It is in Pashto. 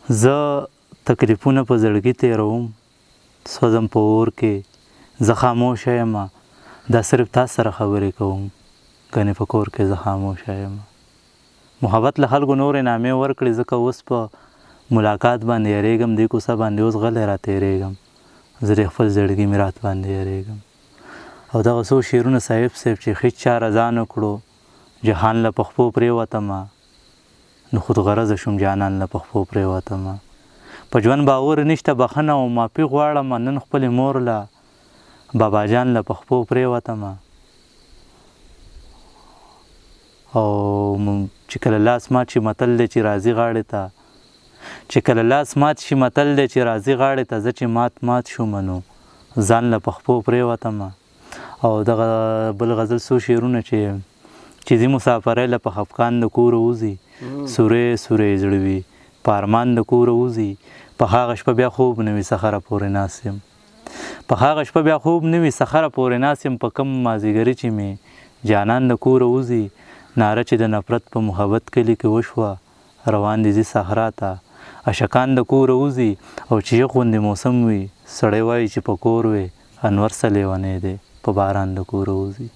زه تکلیفونه په زړګي تېروم، سوځم په اور کې، زه خاموشه یم، دا صرف تا سره خبرې کوم، ګنې په کور کې زه خاموشه یم. محبت له خلکو نور انعامې ورکړي، ځکه اوس په ملاقات باندې یریږم، دې کوڅه باندې اوس غلی راتېرېږم، زه د خپل زړګي مې رات باندې یریږم. او دغه څو شعرونه صاحب چې هېڅ چا رضا نه کړو، جهان له پښپو پرېوتمه، نو خود غرضه شوم جانان له پښپو پرېوتمه. په ژوند باور نشته بخښنه او معافي غواړم، نن خپلې مور له بابا جان له پښپو پرېوتمه. او چې کله لاس مات شي متل دی چې راځي غاړې ته، چې کله لاس مات شي متل دی چې راځي غاړې ته، زه چې مات شوم نو ځان له پښپو پرېوتمه. او دغه بل غزل څو شعرونه چې ځي مسافرۍ له په خفقان د کوره وځي، سورې سورې زړه وي په ارمان د کوره وځي، په هغه شپه بیا خوب نه وي سخره پورې ناست یم، په هغه شپه بیا خوب نه وي سخره پورې ناست یم، په کم مازدیګري چې مې جانان د کوره وځي، ناره چې د نفرت په محبت کلي کې وشوه، روان دي ځي صحرا ته اشکان د کوره وځي. او چې یخ غوندې موسم وي، سړی وایي چې په کور وې، انور څه لیونی دی په باران د کوره وځي.